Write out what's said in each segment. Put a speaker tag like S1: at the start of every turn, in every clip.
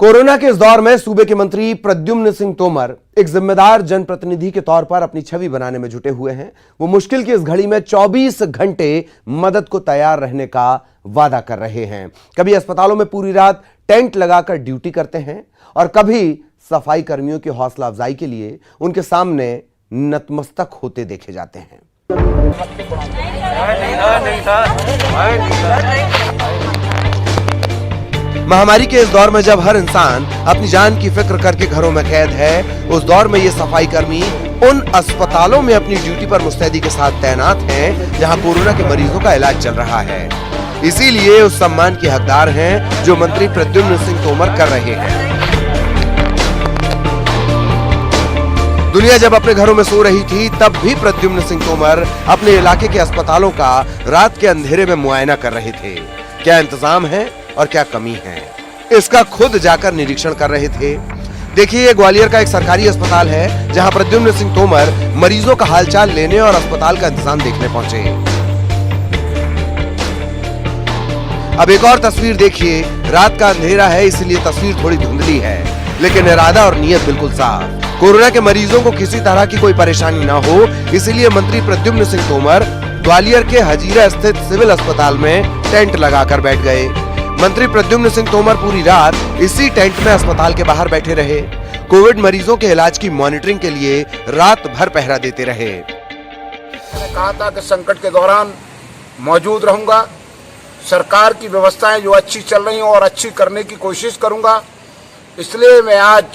S1: Corona के इस दौर में सूबे के मंत्री प्रद्युम्न सिंह तोमर एक जिम्मेदार जनप्रतिनिधि के तौर पर अपनी छवि बनाने में जुटे हुए हैं। वो मुश्किल की इस घड़ी में 24 घंटे मदद को तैयार रहने का वादा कर रहे हैं। कभी अस्पतालों में पूरी रात टेंट लगाकर ड्यूटी करते हैं और कभी सफाई कर्मियों की हौसला अफजाई के लिए उनके सामने नतमस्तक होते देखे जाते हैं। महामारी के इस दौर में जब हर इंसान अपनी जान की फिक्र करके घरों में कैद है, उस दौर में ये सफाई कर्मी उन अस्पतालों में अपनी ड्यूटी पर मुस्तैदी के साथ तैनात हैं जहां कोरोना के मरीजों का इलाज चल रहा है। इसीलिए उस सम्मान के हकदार हैं जो मंत्री प्रद्युम्न सिंह तोमर कर रहे हैं। दुनिया जब अपने घरों में सो रही थी, तब भी प्रद्युम्न सिंह तोमर अपने इलाके के अस्पतालों का रात के अंधेरे में मुआयना कर रहे थे। क्या इंतजाम है और क्या कमी है, इसका खुद जाकर निरीक्षण कर रहे थे। देखिए, ये ग्वालियर का एक सरकारी अस्पताल है जहां प्रद्युम्न सिंह तोमर मरीजों का हालचाल लेने और अस्पताल का इंतजाम देखने पहुंचे। अब एक और तस्वीर देखिए। रात का अंधेरा है, इसलिए तस्वीर थोड़ी धुंधली है, लेकिन इरादा और नीयत बिल्कुल साफ। कोरोना के मरीजों को किसी तरह की कोई परेशानी ना हो, इसलिए मंत्री प्रद्युम्न सिंह तोमर ग्वालियर के हजीरा स्थित सिविल अस्पताल में टेंट लगाकर बैठ गए। मंत्री प्रद्युम्न सिंह तोमर पूरी रात इसी टेंट में अस्पताल के बाहर बैठे रहे। कोविड मरीजों के इलाज की मॉनिटरिंग के लिए रात भर पहरा देते रहे।
S2: मैंने कहा था कि संकट के दौरान मौजूद रहूंगा, सरकार की व्यवस्थाएं जो अच्छी चल रही हैं और अच्छी करने की कोशिश करूंगा। इसलिए मैं आज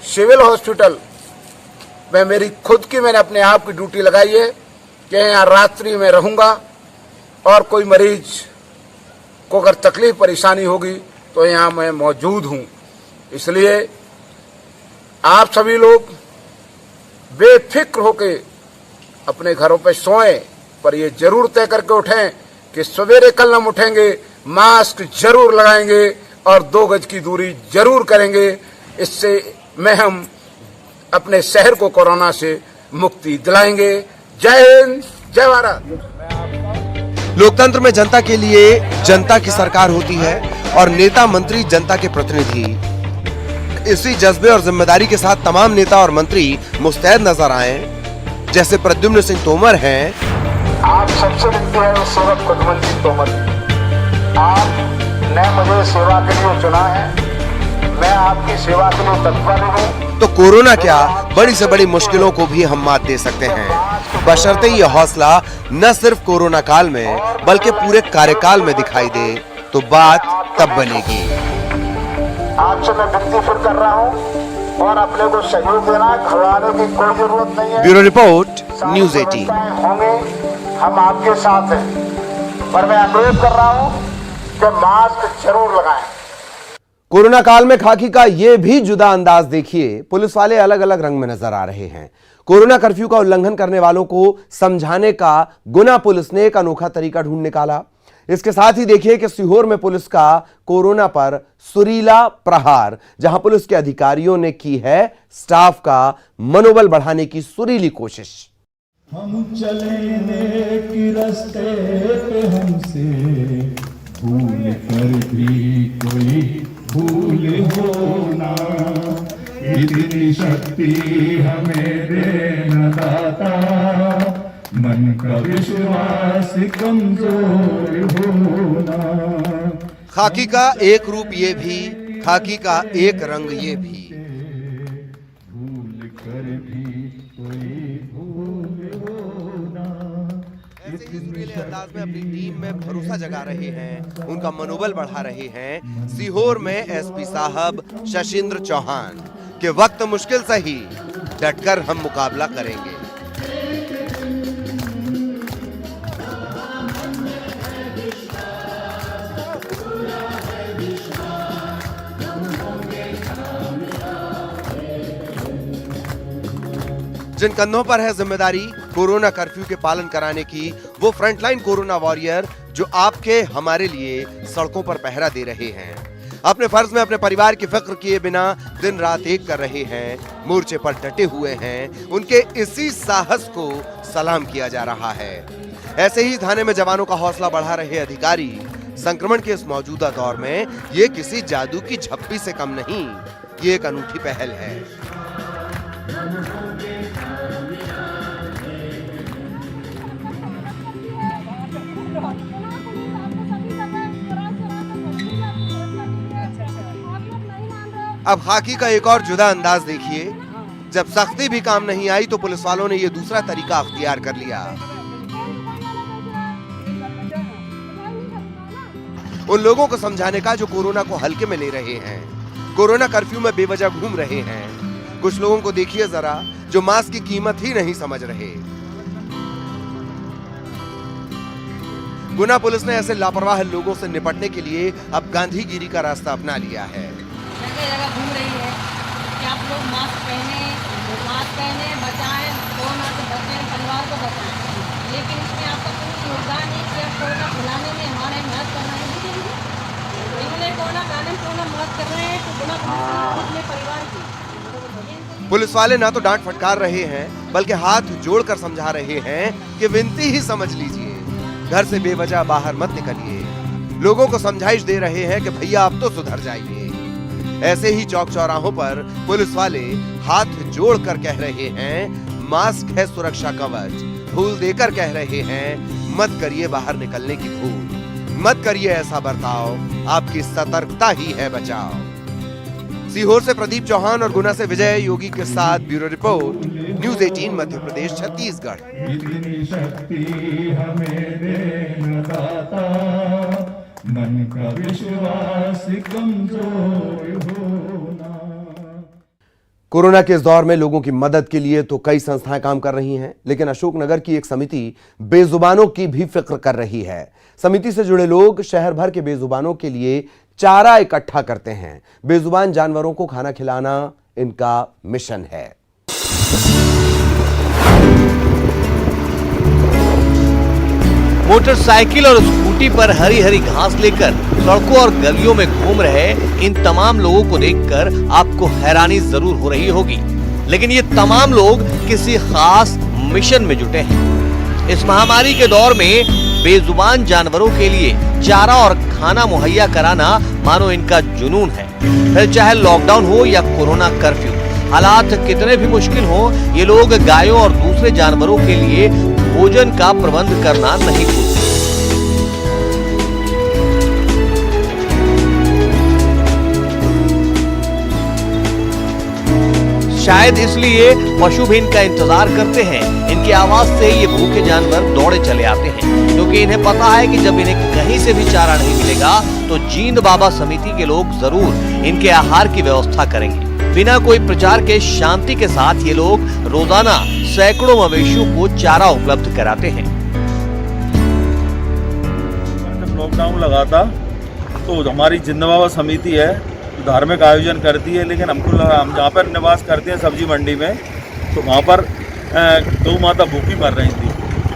S2: सिविल हॉस्पिटल में मैंने अपने आप की ड्यूटी लगाई है कि यहाँ रात्रि में रहूंगा और कोई मरीज को अगर तकलीफ परेशानी होगी तो यहाँ मैं मौजूद हूँ। इसलिए आप सभी लोग बेफिक्र होके अपने घरों पे सोएं, पर ये जरूर तय करके उठें कि सवेरे कल हम उठेंगे, मास्क जरूर लगाएंगे और 2 गज की दूरी जरूर करेंगे। इससे में हम अपने शहर को कोरोना से मुक्ति दिलाएंगे। जय हिंद, जय भारत।
S1: लोकतंत्र में जनता के लिए जनता की सरकार होती है और नेता मंत्री जनता के प्रतिनिधि। इसी जज्बे और जिम्मेदारी के साथ तमाम नेता और मंत्री मुस्तैद नजर आए, जैसे प्रद्युम्न सिंह तोमर हैं।
S2: आप सबसे विनती है सेवक प्रद्युम्न सिंह तोमर, आपने मुझे सेवा के लिए चुना है, मैं आपकी सेवा के लिए तत्पर हूँ।
S1: तो कोरोना क्या, बड़ी से बड़ी मुश्किलों को भी हम मात दे सकते हैं, बशर्ते ये हौसला न सिर्फ कोरोना काल में बल्कि पूरे कार्यकाल में दिखाई दे, तो बात तब बनेगी।
S2: आपसे मैं विनती फिर कर रहा हूँ और अपने को सहयोग देना, घबराने की कोई जरूरत नहीं है।
S1: Bureau report, news 18।
S2: होंगे, हम आपके साथ हैं, पर मैं अनुरोध कर रहा हूँ कि मास्क जरूर लगाएं।
S1: कोरोना काल में खाकी का ये भी जुदा अंदाज देखिए। पुलिस वाले अलग अलग रंग में नजर आ रहे हैं। कोरोना कर्फ्यू का उल्लंघन करने वालों को समझाने का गुना पुलिस ने एक अनोखा तरीका ढूंढ निकाला। इसके साथ ही देखिए कि सीहोर में पुलिस का कोरोना पर सुरीला प्रहार, जहां पुलिस के अधिकारियों ने की है स्टाफ का मनोबल बढ़ाने की सुरीली कोशिश।
S3: हम चले नेक रास्ते पे, हमसे भूल कर भी कोई भूल होना, इतनी शक्ति हमें देना दाता, मन का विश्वास कमजोर होना।
S1: खाकी का एक रूप ये भी, खाकी का एक रंग ये भी।
S3: भूल कर भी कोई भूल होना।
S1: ऐसे ही सुरीले अंदाज में अपनी टीम में भरोसा जगा रहे हैं, उनका मनोबल बढ़ा रहे हैं सीहोर में एसपी साहब शशिंद्र चौहान के वक्त मुश्किल सही, डटकर हम मुकाबला करेंगे। जिन कंधों पर है जिम्मेदारी कोरोना कर्फ्यू के पालन कराने की, वो फ्रंटलाइन कोरोना वॉरियर जो आपके हमारे लिए सड़कों पर पहरा दे रहे हैं, अपने फर्ज में अपने परिवार की फिक्र किए बिना दिन रात एक कर रहे हैं, मोर्चे पर डटे हुए हैं। उनके इसी साहस को सलाम किया जा रहा है। ऐसे ही थाने में जवानों का हौसला बढ़ा रहे अधिकारी संक्रमण के इस मौजूदा दौर में ये किसी जादू की झप्पी से कम नहीं, ये एक अनूठी पहल है। अब खाकी का एक और जुदा अंदाज देखिए। जब सख्ती भी काम नहीं आई तो पुलिस वालों ने ये दूसरा तरीका अख्तियार कर लिया। उन लोगों को समझाने का जो कोरोना को हल्के में ले रहे हैं, कोरोना कर्फ्यू में बेवजह घूम रहे हैं। कुछ लोगों को देखिए जरा, जो मास्क की कीमत ही नहीं समझ रहे। गुना पुलिस ने ऐसे लापरवाह लोगों से निपटने के लिए अब गांधीगिरी का रास्ता अपना लिया है।
S4: जगह जगह घूम रही है कि आप लोग मास्क पहने, बचाएं, कोरोना से बचें, परिवार को बचाएं। लेकिन इसमें आपका कोई योगदान नहीं कि आप कोरोना फैलाने में हमारे मदद करना है। इन्होंने कोरोना फैलाने में पूर्ण मदद कर रहे हैं तो गुना पुलिस अपने परिवार की।
S1: पुलिस वाले ना तो डांट फटकार रहे हैं, बल्कि हाथ जोड़कर समझा रहे हैं कि विनती ही समझ लीजिए, घर से बेवजह बाहर मत निकलिए। लोगों को समझाइश दे रहे हैं कि भैया आप तो सुधर जाइए। ऐसे ही चौक चौराहों पर पुलिस वाले हाथ जोड़कर कह रहे हैं, मास्क है सुरक्षा कवच। फूल देकर कह रहे हैं, मत करिए बाहर निकलने की भूल, मत करिए ऐसा बर्ताव, आपकी सतर्कता ही है बचाव। सीहोर से प्रदीप चौहान और गुना से विजय योगी के साथ bureau report, news 18 Madhya Pradesh Chhattisgarh.
S3: इतनी शक्ति हमें देना दाता, मन का विश्वास कमजोर होना।
S1: कोरोना के इस दौर में लोगों की मदद के लिए तो कई संस्थाएं काम कर रही हैं, लेकिन अशोकनगर की एक समिति बेजुबानों की भी फिक्र कर रही है। समिति से जुड़े लोग शहर भर के बेजुबानों के लिए चारा इकट्ठा करते हैं। बेजुबान जानवरों को खाना खिलाना इनका मिशन है।
S5: मोटरसाइकिल और स्कूटी पर हरी हरी घास लेकर सड़कों और गलियों में घूम रहे इन तमाम लोगों को देखकर आपको हैरानी जरूर हो रही होगी, लेकिन ये तमाम लोग किसी खास मिशन में जुटे हैं। इस महामारी के दौर में बेजुबान जानवरों के लिए चारा और खाना मुहैया कराना मानो इनका जुनून है। फिर चाहे लॉकडाउन हो या कोरोना कर्फ्यू, हालात कितने भी मुश्किल हो, ये लोग गायों और दूसरे जानवरों के लिए भोजन का प्रबंध करना नहीं भूलते। शायद इसलिए पशु भी इनका इंतजार करते हैं। इनकी आवाज से ये भूखे जानवर दौड़े चले आते हैं, क्योंकि इन्हें पता है कि जब इन्हें कहीं से भी चारा नहीं मिलेगा तो जींद बाबा समिति के लोग जरूर इनके आहार की व्यवस्था करेंगे। बिना कोई प्रचार के शांति के साथ ये लोग रोजाना सैकड़ों मवेशियों को चारा उपलब्ध कराते हैं।
S6: जब लॉकडाउन लगा था तो हमारी जिंद बाबा समिति है, धार्मिक आयोजन करती है, लेकिन हम जहाँ पर निवास करते हैं सब्जी मंडी में, तो वहाँ पर गौ माता भूखी मर रही थी।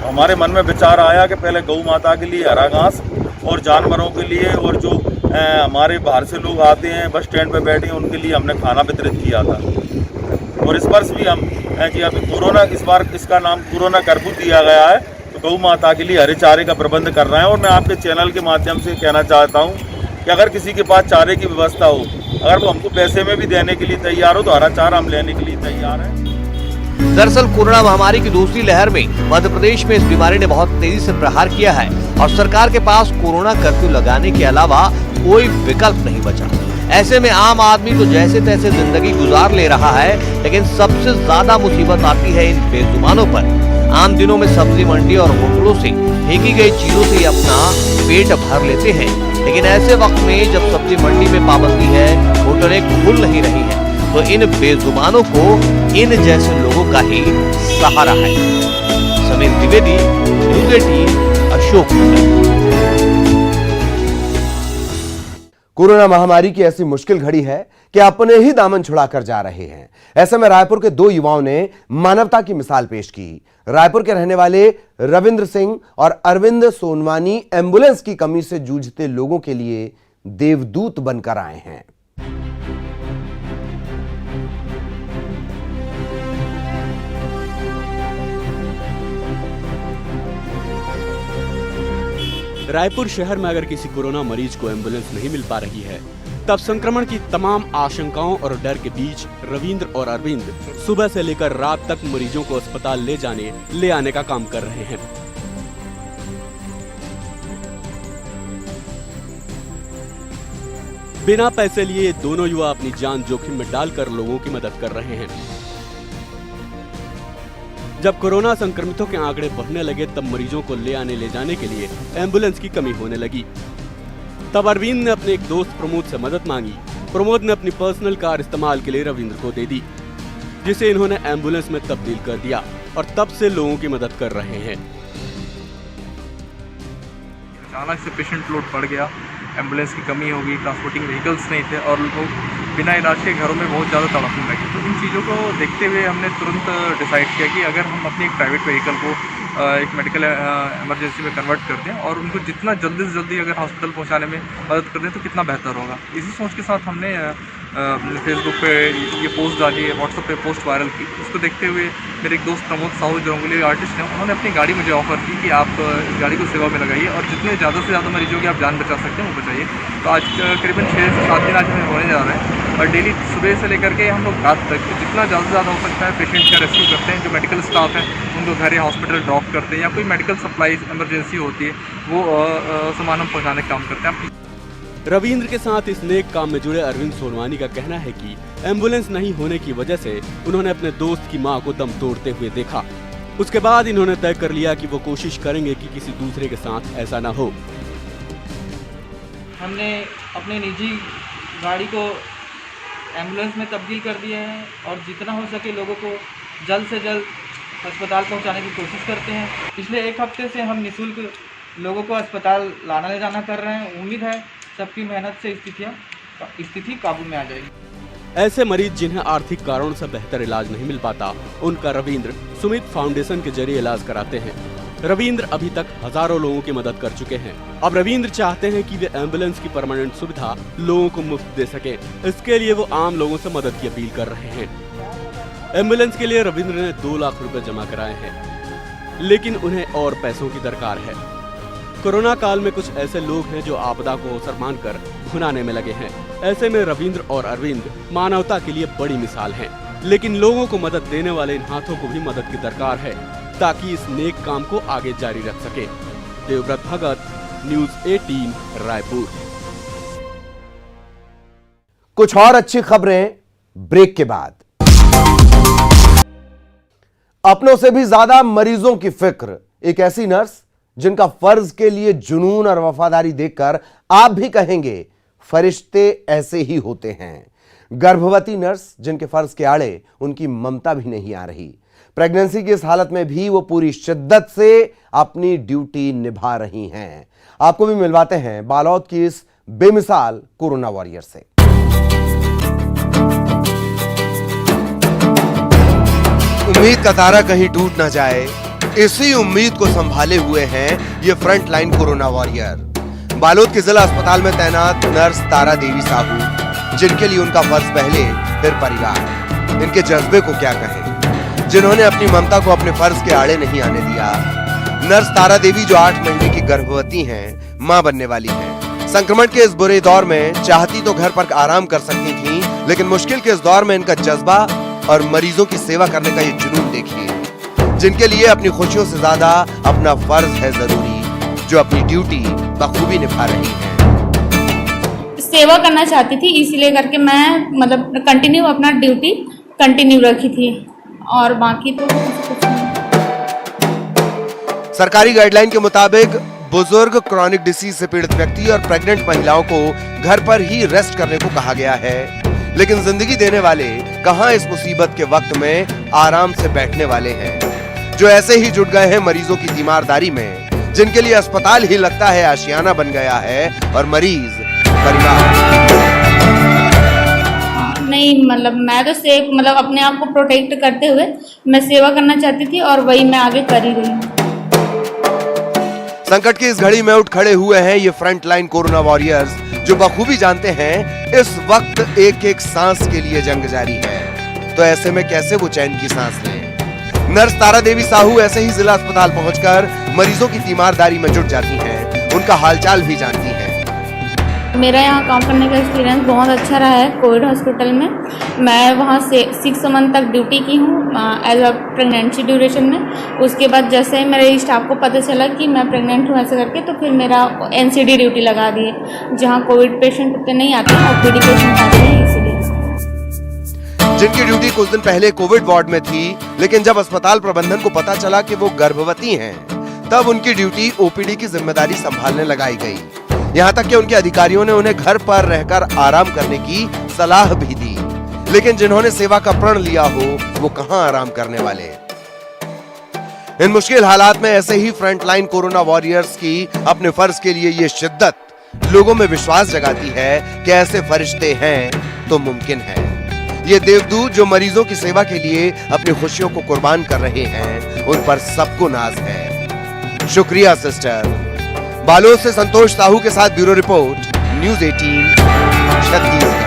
S6: हमारे मन में विचार आया कि पहले गौ माता के लिए हरा घास और जानवरों के लिए, और जो हमारे बाहर से लोग आते हैं बस स्टैंड पर बैठे हैं, उनके लिए हमने खाना वितरित किया था। और इस वर्ष भी हम कि अभी कोरोना, इस बार इसका नाम कोरोना कर्फ्यू दिया गया है, तो गौ माता के लिए हरे चारे का प्रबंध कर रहे हैं। और मैं आपके चैनल के माध्यम से कहना चाहता हूँ कि अगर किसी के पास चारे की व्यवस्था हो, अगर वो हमको पैसे में भी देने के लिए तैयार हो, तो हरा चारा हम लेने के लिए तैयार हैं।
S5: दरअसल कोरोना महामारी की दूसरी लहर में मध्य प्रदेश में इस बीमारी ने बहुत तेजी से प्रहार किया है और सरकार के पास कोरोना कर्फ्यू लगाने के अलावा कोई विकल्प नहीं बचा। ऐसे में आम आदमी तो जैसे तैसे जिंदगी गुजार ले रहा है, लेकिन सबसे ज्यादा मुसीबत आती है इन बेजुबानों पर। आम दिनों में सब्जी मंडी और होटलों से फेंकी गई चीजों से अपना पेट भर लेते हैं, लेकिन ऐसे वक्त में जब सब्जी मंडी में पाबंदी है, होटलें खुल नहीं रही हैं, तो इन बेजुबानों को इन जैसे लोगों का ही सहारा है। समीर द्विवेदी, न्यूज़ 18, अशोकनगर।
S1: कोरोना महामारी की ऐसी मुश्किल घड़ी है कि अपने ही दामन छुड़ाकर जा रहे हैं। ऐसे में रायपुर के दो युवाओं ने मानवता की मिसाल पेश की। रायपुर के रहने वाले रविंद्र सिंह और अरविंद सोनवानी एम्बुलेंस की कमी से जूझते लोगों के लिए देवदूत बनकर आए हैं।
S7: रायपुर शहर में अगर किसी कोरोना मरीज को एम्बुलेंस नहीं मिल पा रही है, तब संक्रमण की तमाम आशंकाओं और डर के बीच रविंद्र और अरविंद सुबह से लेकर रात तक मरीजों को अस्पताल ले आने का काम कर रहे हैं। बिना पैसे लिए दोनों युवा अपनी जान जोखिम में डालकर लोगों की मदद कर रहे हैं। जब कोरोना संक्रमितों के आंकड़े बढ़ने लगे, तब मरीजों को ले जाने के लिए एम्बुलेंस की कमी होने लगी। तब अरविंद ने अपने एक दोस्त प्रमोद से मदद मांगी। प्रमोद ने अपनी पर्सनल कार इस्तेमाल के लिए रविंद्र को दे दी, जिसे इन्होंने एम्बुलेंस में तब्दील कर दिया और तब से लोगों की मदद कर रहे हैं।
S8: अचानक से पेशेंट लोड बढ़ गया, एम्बुलेंस की कमी हो गई, ट्रांसपोर्टिंग व्हीकल्स नहीं थे और लोग बिना इलाज के घरों में बहुत ज़्यादा तड़पने लगे। तो इन चीज़ों को देखते हुए हमने तुरंत डिसाइड किया कि अगर हम अपनी एक प्राइवेट व्हीकल को एक मेडिकल इमरजेंसी में कन्वर्ट कर दें और उनको जितना जल्दी से जल्दी अगर हॉस्पिटल पहुंचाने में मदद कर दें तो कितना बेहतर होगा। इसी सोच के साथ हमने फेसबुक पे ये पोस्ट डाली, व्हाट्सएप पे पोस्ट वायरल की। उसको देखते हुए मेरे एक दोस्त प्रमोद साहू जो रंगोली आर्टिस्ट हैं, उन्होंने अपनी गाड़ी मुझे ऑफर की कि आप इस गाड़ी को सेवा में लगाइए और जितने ज़्यादा से ज़्यादा मरीजों की आप जान बचा सकते हैं वो बचाइए। तो आज करीबन 6 से 7 दिन आज हमें होने जा रहे हैं और डेली सुबह से लेकर के हम लोग रात तक जितना ज़्यादा से ज़्यादा हो सकता है पेशेंट का रेस्क्यू करते हैं। जो मेडिकल स्टाफ है उनको घर या हॉस्पिटल ड्रॉप करते हैं या कोई मेडिकल सप्लाईज इमरजेंसी होती है वो सामान हम पहुँचाने का काम करते हैं।
S7: रविंद्र के साथ इस नेक काम में जुड़े अरविंद सोनवानी का कहना है कि एम्बुलेंस नहीं होने की वजह से उन्होंने अपने दोस्त की मां को दम तोड़ते हुए देखा। उसके बाद इन्होंने तय कर लिया कि वो कोशिश करेंगे कि किसी दूसरे के साथ ऐसा ना हो।
S9: हमने अपनी निजी गाड़ी को एम्बुलेंस में तब्दील कर दिया है और जितना हो सके लोगों को जल्द से जल्द अस्पताल पहुंचाने की कोशिश करते हैं। पिछले 1 हफ्ते से हम निःशुल्क लोगों को अस्पताल लाना ले जाना कर रहे हैं। उम्मीद है सबकी मेहनत से स्थिति काबू में आ जाएगी।
S7: ऐसे मरीज जिन्हें आर्थिक कारणों से बेहतर इलाज नहीं मिल पाता, उनका रविंद्र सुमित फाउंडेशन के जरिए इलाज कराते हैं। रविंद्र अभी तक हजारों लोगों की मदद कर चुके हैं। अब रविंद्र चाहते हैं कि वे एम्बुलेंस की परमानेंट सुविधा लोगों को मुफ्त दे सके। इसके लिए वो आम लोगों से मदद की अपील कर रहे हैं। एम्बुलेंस के लिए रविंद्र ने 2 लाख रुपए जमा कराए हैं, लेकिन उन्हें और पैसों की दरकार है। कोरोना काल में कुछ ऐसे लोग हैं जो आपदा को अवसर मानकर भुनाने में लगे हैं। ऐसे में रविंद्र और अरविंद मानवता के लिए बड़ी मिसाल हैं। लेकिन लोगों को मदद देने वाले इन हाथों को भी मदद की दरकार है ताकि इस नेक काम को आगे जारी रख सके। देवव्रत भगत, न्यूज़ 18 रायपुर।
S1: कुछ और अच्छी खबरें ब्रेक के बाद। अपनों से भी ज्यादा मरीजों की फिक्र, एक ऐसी नर्स जिनका फर्ज के लिए जुनून और वफादारी देखकर आप भी कहेंगे फरिश्ते ऐसे ही होते हैं। गर्भवती नर्स जिनके फर्ज के आड़े उनकी ममता भी नहीं आ रही। प्रेगनेंसी की इस हालत में भी वो पूरी शिद्दत से अपनी ड्यूटी निभा रही हैं। आपको भी मिलवाते हैं बालोद की इस बेमिसाल कोरोना वॉरियर से। उम्मीद का तारा कहीं टूट ना जाए, इसी उम्मीद को संभाले हुए हैं ये front line corona warrior. Balod के जिला अस्पताल में तैनात नर्स तारा देवी साहू, जिनके लिए उनका फर्ज पहले फिर परिवार। इनके जज्बे को क्या कहें, जिन्होंने अपनी ममता को अपने फर्ज के आड़े नहीं आने दिया। नर्स तारा देवी जो 8 महीने की गर्भवती हैं, मां बनने वाली हैं। संक्रमण के इस बुरे दौर में चाहती तो घर पर आराम कर सकती थी, लेकिन मुश्किल के इस दौर में इनका जज्बा और मरीजों की सेवा करने का ये जुनून देखिए, जिनके लिए अपनी खुशियों से ज्यादा अपना फर्ज है जरूरी, जो अपनी ड्यूटी बखूबी निभा रही हैं।
S10: सेवा करना चाहती थी, इसलिए करके मैं मतलब कंटिन्यू अपना ड्यूटी कंटिन्यू रखी थी और बाकी तो कुछ नहीं।
S1: सरकारी गाइडलाइन के मुताबिक बुजुर्ग, क्रॉनिक डिसीज से पीड़ित व्यक्ति और प्रेग्नेंट महिलाओं को घर पर ही रेस्ट करने को कहा गया है, लेकिन जिंदगी देने वाले कहां इस मुसीबत के वक्त में आराम से बैठने वाले हैं, जो ऐसे ही जुट गए हैं मरीजों की तीमारदारी में, जिनके लिए अस्पताल ही लगता है आशियाना बन गया है और मरीज परिवार।
S10: नहीं मतलब मैं तो सेफ मतलब अपने आप को प्रोटेक्ट करते हुए मैं सेवा करना चाहती थी और वही मैं आगे कर ही रही हूँ।
S1: संकट की इस घड़ी में उठ खड़े हुए हैं ये फ्रंट लाइन कोरोना वॉरियर्स, जो बखूबी जानते हैं इस वक्त एक एक सांस के लिए जंग जारी है, तो ऐसे में कैसे वो चैन की सांस लें। नर्स तारा देवी साहू ऐसे ही जिला अस्पताल पहुंचकर मरीजों की तीमारदारी में जुट जाती हैं उनका हालचाल भी जानती हैं।
S10: मेरा यहाँ काम करने का एक्सपीरियंस बहुत अच्छा रहा है कोविड हॉस्पिटल में। मैं वहाँ से 6 मंथ तक ड्यूटी की हूँ एज अ प्रेगनेंसी ड्यूरेशन में। उसके बाद जैसे ही मेरे स्टाफ को पता चला कि मैं प्रेग्नेंट हूँ ऐसे करके, तो फिर मेरा NCD ड्यूटी लगा दिए, जहाँ कोविड पेशेंट उतने नहीं आते, OPD पेशेंट आते हैं, इसीलिए।
S1: जिनकी ड्यूटी कुछ दिन पहले कोविड वार्ड में थी, लेकिन जब अस्पताल प्रबंधन को पता चला कि वो गर्भवती हैं, तब उनकी ड्यूटी OPD की जिम्मेदारी संभालने लगाई गई। यहाँ तक कि उनके अधिकारियों ने उन्हें घर पर रहकर आराम करने की सलाह भी दी, लेकिन जिन्होंने सेवा का प्रण लिया हो वो कहां आराम करने वाले। इन मुश्किल हालात में ऐसे ही फ्रंटलाइन कोरोना वॉरियर्स की अपने फर्ज के लिए ये शिद्दत लोगों में विश्वास जगाती है कि ऐसे फरिश्ते हैं तो मुमकिन है। ये देवदूत जो मरीजों की सेवा के लिए अपनी खुशियों को कुर्बान कर रहे हैं, उन पर सबको नाज है। शुक्रिया सिस्टर। बालोद से संतोष साहू के साथ ब्यूरो रिपोर्ट, न्यूज़ 18 छत्तीसगढ़।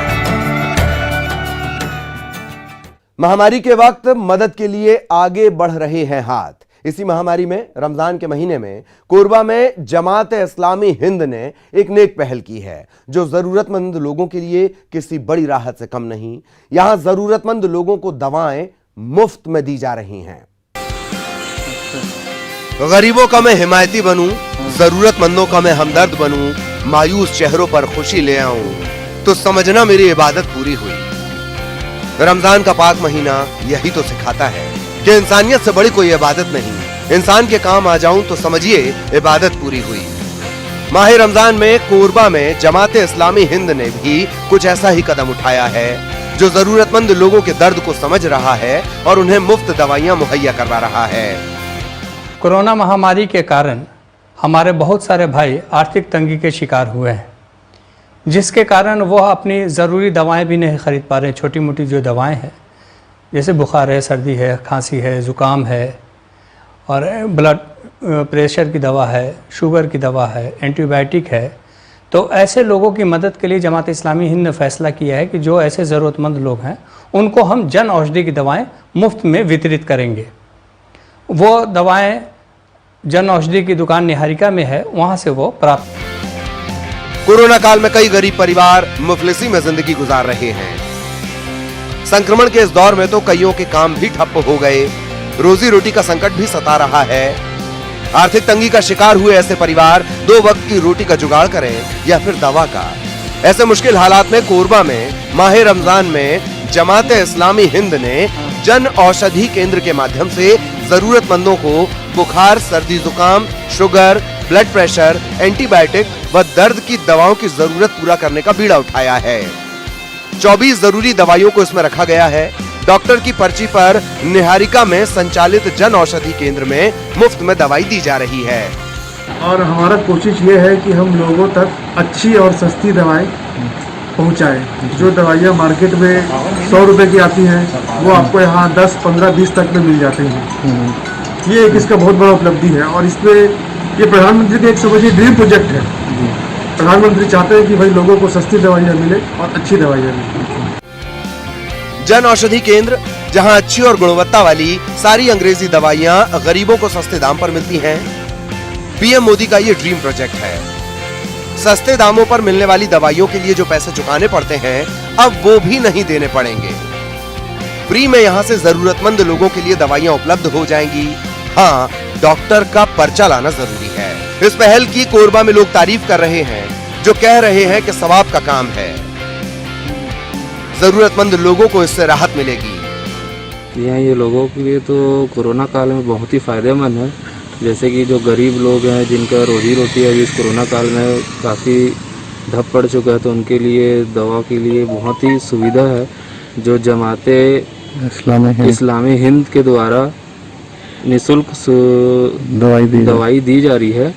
S1: महामारी के वक्त मदद के लिए आगे बढ़ रहे हैं हाथ। इसी महामारी में रमजान के महीने में कोरबा में जमात-ए-इस्लामी हिंद ने एक नेक पहल की है, जो जरूरतमंद लोगों के लिए किसी बड़ी राहत से कम नहीं। यहां जरूरतमंद लोगों को दवाएं मुफ्त में दी जा रही हैं। गरीबों का मैं हिमायती बनूं, जरूरतमंदों का मैं हमदर्द बनूं, मायूस चेहरों पर खुशी ले आऊं, तो समझना मेरी इबादत पूरी हुई। रमजान का पाक महीना यही तो सिखाता है कि इंसानियत से बड़ी कोई इबादत नहीं। इंसान के काम आ जाऊं तो समझिए इबादत पूरी हुई। माह रमजान में कोरबा में जमात-ए-इस्लामी हिंद ने भी कुछ ऐसा ही कदम उठाया है, जो जरूरतमंद लोगों के दर्द को समझ रहा है और उन्हें मुफ्त दवाइयां मुहैया करवा रहा है।
S11: कोरोना महामारी के कारण हमारे बहुत सारे भाई आर्थिक तंगी के शिकार हुए हैं, जिसके कारण वो अपनी ज़रूरी दवाएं भी नहीं खरीद पा रहे हैं। छोटी मोटी जो दवाएं हैं, जैसे बुखार है, सर्दी है, खांसी है, ज़ुकाम है, और ब्लड प्रेशर की दवा है, शुगर की दवा है, एंटीबायोटिक है। तो ऐसे लोगों की मदद के लिए जमात-ए-इस्लामी हिंद ने फैसला किया है कि जो ऐसे ज़रूरतमंद लोग हैं उनको हम जन औषधि की दवाएं मुफ्त में वितरित करेंगे। वो दवाएं जन औषधि की दुकान निहारिका में है, वहाँ से वो प्राप्त।
S1: कोरोना काल में कई गरीब परिवार मुफलिसी में जिंदगी गुजार रहे हैं। संक्रमण के इस दौर में तो कईयों के काम भी ठप्प हो गए, रोजी रोटी का संकट भी सता रहा है। आर्थिक तंगी का शिकार हुए ऐसे परिवार 2 वक्त की रोटी का जुगाड़ करें या फिर दवा का। ऐसे मुश्किल हालात में कोरबा में माह रमजान में जमात-ए-इस्लामी हिंद ने जन औषधि केंद्र के माध्यम से जरूरतमंदों को बुखार, सर्दी, जुकाम, शुगर, ब्लड प्रेशर, एंटीबायोटिक व दर्द की दवाओं की जरूरत पूरा करने का बीड़ा उठाया है। 24 जरूरी दवाइयों को इसमें रखा गया है। डॉक्टर की पर्ची पर निहारिका में संचालित जन औषधि केंद्र में मुफ्त में दवाई दी जा रही है।
S12: और हमारा कोशिश ये है कि हम लोगों तक अच्छी और सस्ती दवाएं पहुंचाएं। जो दवाइयाँ मार्केट में 100 रुपए की आती हैं, वो आपको यहाँ 10, 15, 20 तक में मिल जाते हैं। ये एक इसका बहुत बड़ा उपलब्धि है, और इसमें ये प्रधानमंत्री का एक समझिए ड्रीम प्रोजेक्ट है। प्रधानमंत्री चाहते हैं कि भाई लोगों को सस्ती दवाइयाँ मिले और अच्छी दवाइयाँ मिले।
S1: जन औषधि केंद्र, जहां अच्छी और गुणवत्ता वाली सारी अंग्रेजी दवाइयां गरीबों को सस्ते दाम पर मिलती हैं। पीएम मोदी का ये ड्रीम प्रोजेक्ट है। सस्ते दामों पर मिलने वाली दवाइयों के लिए जो पैसे चुकाने पड़ते हैं, अब वो भी नहीं देने पड़ेंगे। फ्री में यहां से जरूरतमंद लोगों के लिए दवाइयां उपलब्ध हो जाएंगी। हाँ, डॉक्टर का पर्चा लाना जरूरी है। इस पहल की कोरबा में लोग तारीफ कर रहे हैं, जो कह रहे हैं कि सवाब का काम है। जरूरतमंद लोगों को इससे राहत मिलेगी।
S13: ये लोगों के लिए तो कोरोना काल में बहुत ही फायदेमंद है। जैसे कि जो गरीब लोग हैं, जिनका रोजी रोटी अभी इस कोरोना काल में काफ़ी ठप पड़ चुका है, तो उनके लिए दवा के लिए बहुत ही सुविधा है। जो जमात-ए-इस्लामी हिंद के द्वारा निःशुल्क दवाई दी जा रही है।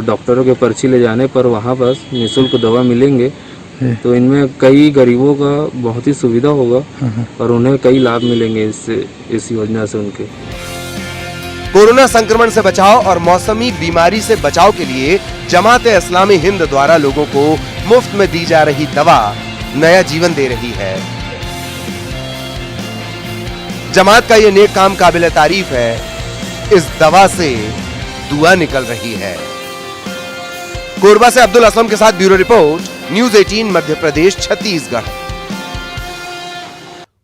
S13: डॉक्टरों के पर्ची ले जाने पर वहाँ पर निःशुल्क दवा मिलेंगे। तो इनमें कई गरीबों का बहुत ही सुविधा होगा और उन्हें कई लाभ मिलेंगे इस योजना से उनके।
S1: कोरोना संक्रमण से बचाव और मौसमी बीमारी से बचाव के लिए जमात-ए-इस्लामी हिंद द्वारा लोगों को मुफ्त में दी जा रही दवा नया जीवन दे रही है। जमात का ये नेक काम काबिल तारीफ है। इस दवा से दुआ निकल रही है। कोरबा से अब्दुल असलम के साथ bureau report, news 18 Madhya Pradesh Chhattisgarh.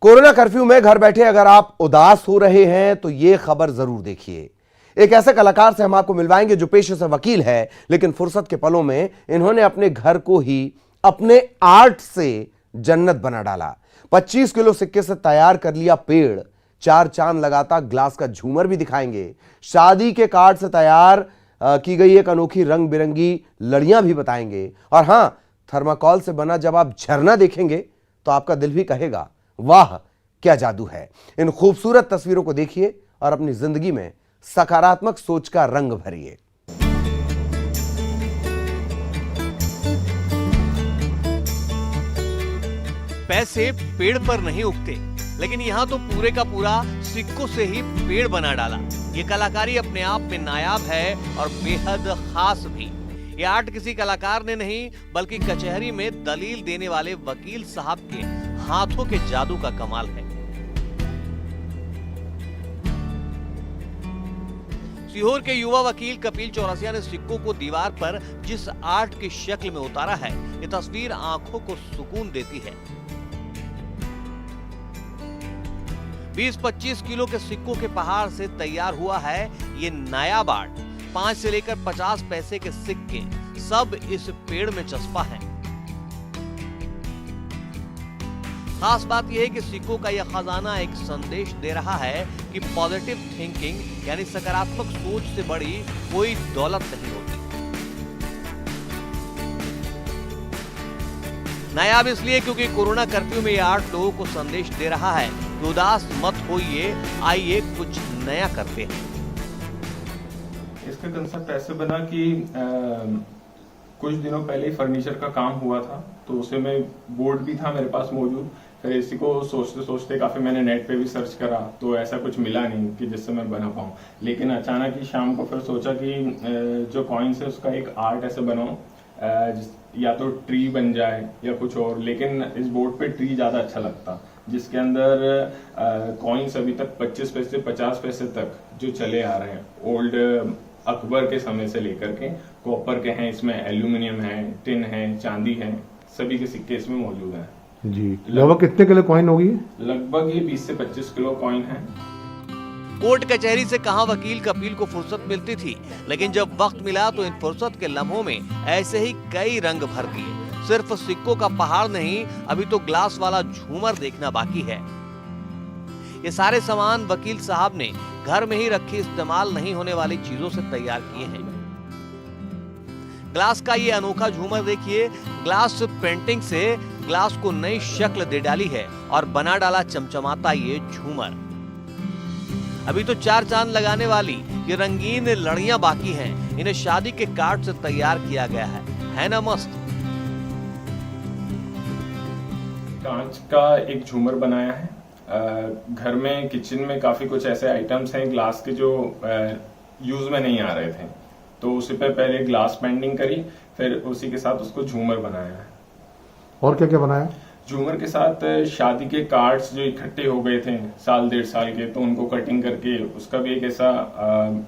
S1: Corona curfew में घर बैठे अगर आप उदास हो रहे हैं तो ये खबर जरूर देखिए। एक ऐसे कलाकार से हम आपको मिलवाएंगे जो पेशे से वकील है, लेकिन फुर्सत के पलों में इन्होंने अपने घर को ही अपने आर्ट से जन्नत बना डाला। 25 किलो सिक्के से तैयार कर लिया पेड़, 4 चांद लगाता ग्लास का झूमर भी दिखाएंगे। शादी के कार्ड से तैयार की गई एक अनोखी रंग बिरंगी लड़ियां भी बताएंगे। और हां, थर्माकोल से बना जब आप झरना देखेंगे तो आपका दिल भी कहेगा वाह क्या जादू है। इन खूबसूरत तस्वीरों को देखिए और अपनी जिंदगी में सकारात्मक सोच का रंग भरिए।
S5: पैसे पेड़ पर नहीं उगते, लेकिन यहाँ तो पूरे का पूरा सिक्कों से ही पेड़ बना डाला। ये कलाकारी अपने आप में नायाब है और बेहद खास भी। ये आर्ट किसी कलाकार ने नहीं, बल्कि कचहरी में दलील देने वाले वकील साहब के हाथों के जादू का कमाल है। सीहोर के युवा वकील कपिल चौरसिया ने सिक्कों को दीवार पर जिस आर्ट की शक्ल में उतारा है, ये तस्वीर आंखों को सुकून देती है। 20-25 किलो के सिक्कों के पहाड़ से तैयार हुआ है ये नायाब आर्ट। 5 से लेकर 50 पैसे के सिक्के सब इस पेड़ में चस्पा हैं। खास बात यह है कि सिक्कों का यह खजाना एक संदेश दे रहा है कि पॉजिटिव थिंकिंग यानी सकारात्मक सोच से बड़ी कोई दौलत नहीं होती। नायाब इसलिए क्योंकि कोरोना कर्फ्यू में यह आर्ट लोगों को संदेश दे रहा है कि उदास मत होइए, आइए कुछ नया करते हैं।
S14: इसका कंसेप्ट ऐसे बना कि कुछ दिनों पहले ही फर्नीचर का काम हुआ था, तो उसे में बोर्ड भी था मेरे पास मौजूद। फिर इसी को सोचते सोचते काफी मैंने नेट पे भी सर्च करा, तो ऐसा कुछ मिला नहीं कि जिससे मैं बना पाऊँ। लेकिन अचानक ही शाम को फिर सोचा कि जो कॉइन्स है उसका एक आर्ट ऐसे बनाऊं, या तो ट्री बन जाए या कुछ और। लेकिन इस बोर्ड पे ट्री ज्यादा अच्छा लगता, जिसके अंदर कॉइन्स अभी तक 25 पैसे 50 पैसे तक जो चले आ रहे हैं, ओल्ड अकबर के समय से लेकर के कॉपर के हैं, इसमें एल्यूमिनियम है, टिन है, चांदी है, सभी के सिक्के इसमें मौजूद हैं।
S12: जी, लगभग कितने किलो कॉइन होगी?
S14: लगभग ये 20 से 25 किलो कॉइन है।
S5: कोर्ट कचहरी से कहां वकील कपिल को फुर्सत मिलती थी, लेकिन जब वक्त मिला तो इन फुर्सत के लम्हों में ऐसे ही कई रंग भर दिए। सिर्फ सिक्कों का पहाड़ नहीं, अभी तो ग्लास वाला झूमर देखना बाकी है। ये सारे सामान वकील साहब ने घर में ही रखी इस्तेमाल नहीं होने वाली चीजों से तैयार किए हैं। ग्लास का ये अनोखा झूमर देखिए, ग्लास पेंटिंग से ग्लास को नई शक्ल दे डाली है और बना डाला चमचमाता ये झूमर। अभी तो 4 चांद लगाने वाली ये रंगीन लड़ियां बाकी हैं। इन्हें शादी के कार्ड से तैयार किया गया है ना मस्त?
S14: कांच का एक झूमर बनाया है। घर में किचन में काफी कुछ ऐसे आइटम्स हैं ग्लास के जो यूज में नहीं आ रहे थे, तो उसी पे पहले ग्लास पेंटिंग करी, फिर उसी के साथ उसको झूमर बनाया है।
S12: और क्या क्या बनाया?
S14: झूमर के साथ शादी के कार्ड्स जो इकट्ठे हो गए थे साल 1.5 साल के, तो उनको कटिंग करके उसका भी एक ऐसा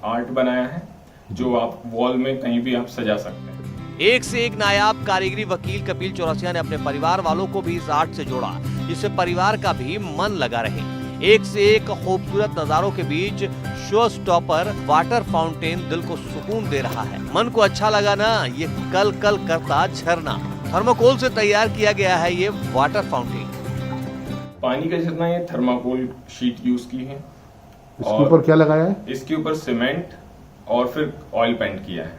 S14: आर्ट बनाया है जो आप वॉल में कहीं भी आप सजा सकते हैं।
S5: एक से एक नायाब कारीगरी वकील कपिल चौरसिया ने अपने परिवार वालों को भी इस आर्ट से जोड़ा, जिससे परिवार का भी मन लगा रहे। एक से एक खूबसूरत नजारों के बीच शो स्टॉपर वाटर फाउंटेन दिल को सुकून दे रहा है। मन को अच्छा लगा ना, ये कल कल करता झरना। थर्माकोल से तैयार किया गया है ये वाटर फाउंटेन।
S14: पानी का झरना ये थर्माकोल शीट यूज की है।
S12: इसके ऊपर क्या लगाया है?
S14: इसके ऊपर सीमेंट और फिर ऑयल पेंट किया है,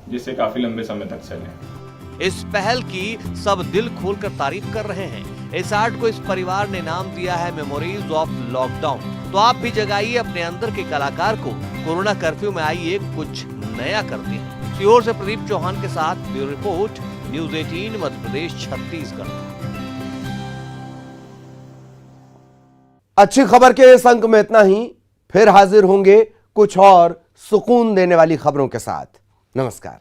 S14: जिससे काफी लंबे समय तक चले।
S5: इस पहल की सब दिल खोलकर तारीफ कर रहे हैं। इस आर्ट को इस परिवार ने नाम दिया है मेमोरीज ऑफ लॉकडाउन। तो आप भी जगाइए अपने अंदर के कलाकार को, कोरोना कर्फ्यू में आइए कुछ नया करते हैं। सीहोर से प्रदीप चौहान के साथ bureau report, news 18 Madhya Pradesh Chhattisgarh.
S1: अच्छी खबर के इस अंक में इतना ही। फिर हाजिर होंगे कुछ और सुकून देने वाली खबरों के साथ। नमस्कार।